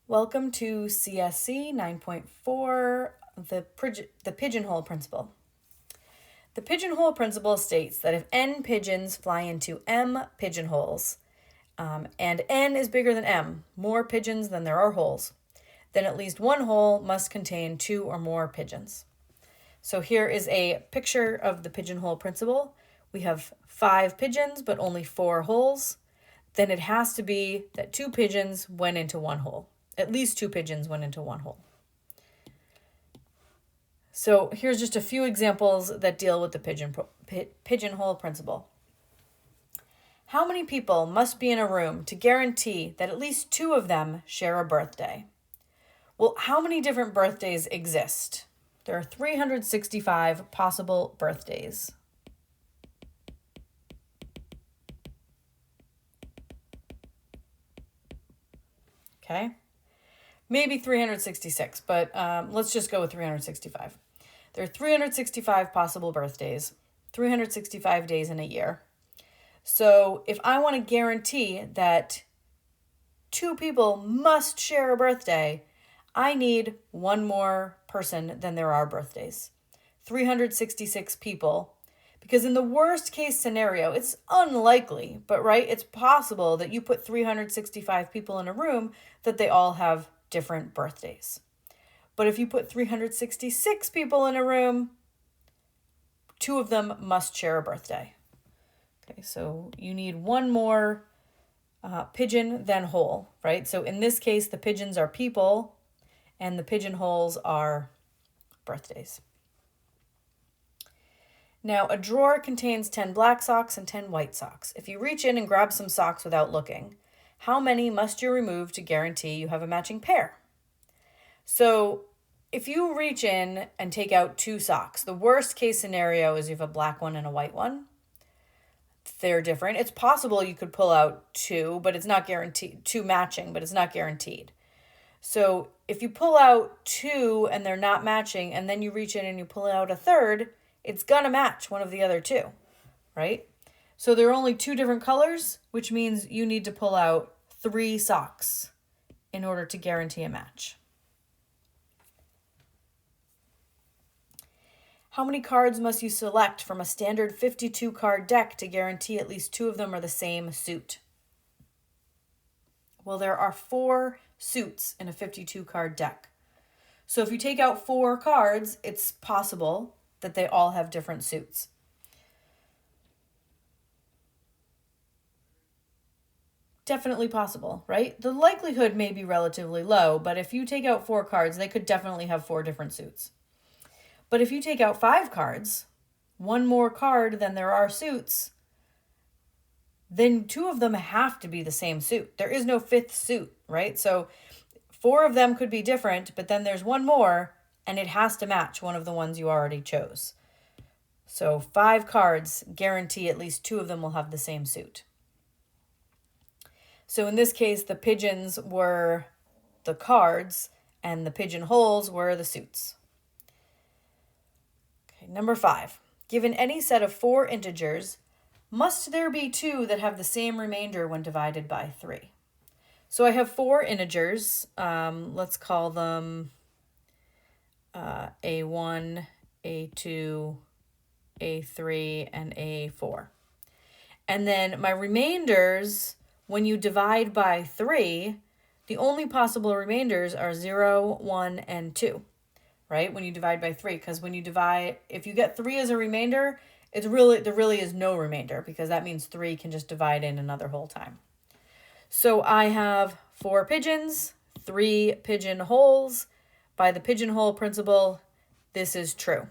Welcome to CSC 9.4, the pigeonhole principle. The pigeonhole principle states that if n pigeons fly into m pigeonholes, and n is bigger than m, more pigeons than there are holes, then at least one hole must contain two or more pigeons. So here is a picture of the pigeonhole principle. We have 5 pigeons, but only 4 holes. Then it has to be that 2 pigeons went into one hole. At least 2 pigeons went into one hole. So here's just a few examples that deal with the pigeonhole principle. How many people must be in a room to guarantee that at least 2 of them share a birthday? Well, how many different birthdays exist? There are 365 possible birthdays. Okay? Maybe 366, but let's just go with 365. There are 365 possible birthdays, 365 days in a year. So if I want to guarantee that 2 people must share a birthday, I need one more person than there are birthdays. 366 people. Because in the worst case scenario, it's unlikely, but right, it's possible that you put 365 people in a room that they all have different birthdays. But if you put 366 people in a room, 2 of them must share a birthday. Okay, so you need one more pigeon than hole, right? So in this case, the pigeons are people and the pigeonholes are birthdays. Now, a drawer contains 10 black socks and 10 white socks. If you reach in and grab some socks without looking, how many must you remove to guarantee you have a matching pair? So if you reach in and take out 2 socks, the worst case scenario is you have a black one and a white one. They're different. It's possible you could pull out 2, but it's not guaranteed. 2 matching, but it's not guaranteed. So if you pull out 2 and they're not matching, and then you reach in and you pull out a third, it's gonna match one of the other 2, right? So there are only 2 different colors, which means you need to pull out 3 socks in order to guarantee a match. How many cards must you select from a standard 52 card deck to guarantee at least 2 of them are the same suit? Well, there are 4 suits in a 52 card deck. So if you take out 4 cards, it's possible that they all have different suits. Definitely possible, right? The likelihood may be relatively low, but if you take out 4 cards, they could definitely have 4 different suits. But if you take out 5 cards, one more card than there are suits, then 2 of them have to be the same suit. There is no 5th suit, right? So 4 of them could be different, but then there's one more, and it has to match one of the ones you already chose. So 5 cards guarantee at least 2 of them will have the same suit. So in this case, the pigeons were the cards, and the pigeonholes were the suits. Okay, number 5. Given any set of 4 integers, must there be 2 that have the same remainder when divided by 3? So I have 4 integers. Let's call them A1, A2, A3, and A4. And then my remainders, when you divide by 3, the only possible remainders are 0, 1, and 2, right? When you divide by 3, because when you divide, if you get 3 as a remainder, there really is no remainder, because that means 3 can just divide in another whole time. So I have 4 pigeons, 3 pigeonholes. By the pigeonhole principle, this is true.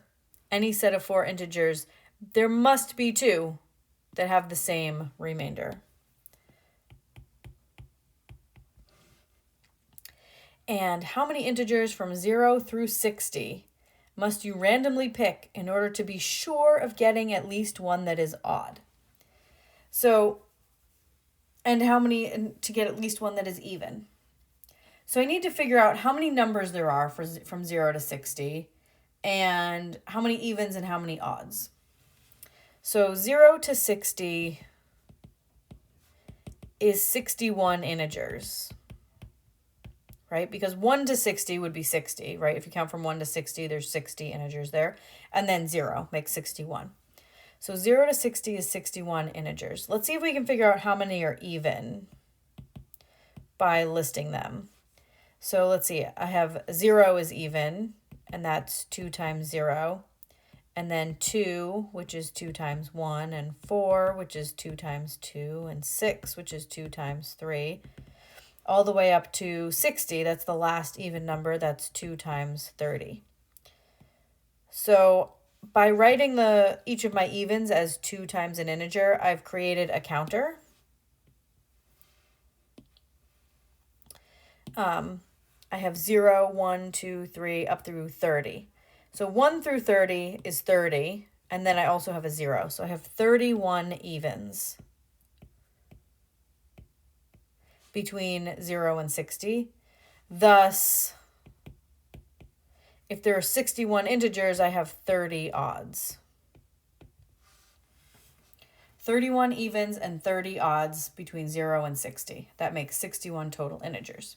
Any set of 4 integers, there must be 2 that have the same remainder. And how many integers from 0 through 60 must you randomly pick in order to be sure of getting at least one that is odd? So, and how many to get at least one that is even? So I need to figure out how many numbers there are from 0 to 60 and how many evens and how many odds. So 0 to 60 is 61 integers. right? Because 1 to 60 would be 60, right? If you count from 1 to 60, there's 60 integers there. And then 0 makes 61. So 0 to 60 is 61 integers. Let's see if we can figure out how many are even by listing them. So let's see, I have 0 is even, and that's 2 times 0. And then 2, which is 2 times 1, and 4, which is 2 times 2, and 6, which is 2 times 3. All the way up to 60, that's the last even number, that's 2 times 30. So by writing each of my evens as 2 times an integer, I've created a counter. I have 0, 1, 2, 3, up through 30. So 1 through 30 is 30, and then I also have a 0. So I have 31 evens between 0 and 60. Thus, if there are 61 integers, I have 30 odds. 31 evens and 30 odds between 0 and 60. That makes 61 total integers.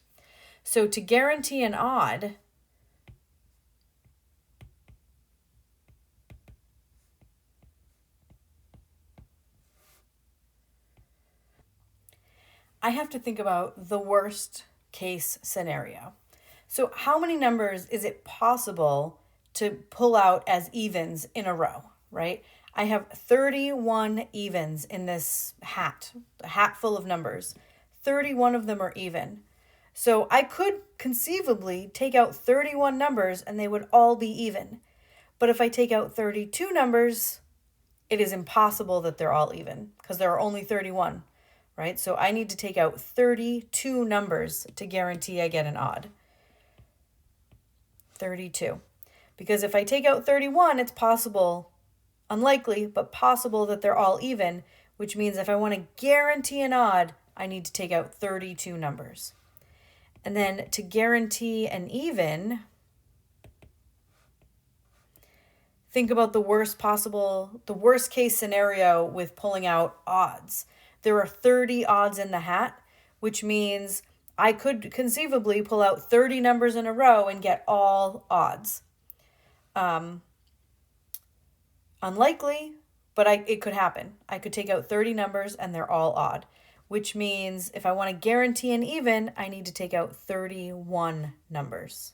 So to guarantee an odd, I have to think about the worst case scenario. So how many numbers is it possible to pull out as evens in a row, right? I have 31 evens in this hat, a hat full of numbers. 31 of them are even. So I could conceivably take out 31 numbers and they would all be even. But if I take out 32 numbers, it is impossible that they're all even because there are only 31. Right? So I need to take out 32 numbers to guarantee I get an odd. 32. Because if I take out 31, it's possible, unlikely, but possible that they're all even, which means if I want to guarantee an odd, I need to take out 32 numbers. And then to guarantee an even, think about the worst case scenario with pulling out odds. There are 30 odds in the hat, which means I could conceivably pull out 30 numbers in a row and get all odds. Unlikely, but it could happen. I could take out 30 numbers and they're all odd, which means if I want to guarantee an even, I need to take out 31 numbers.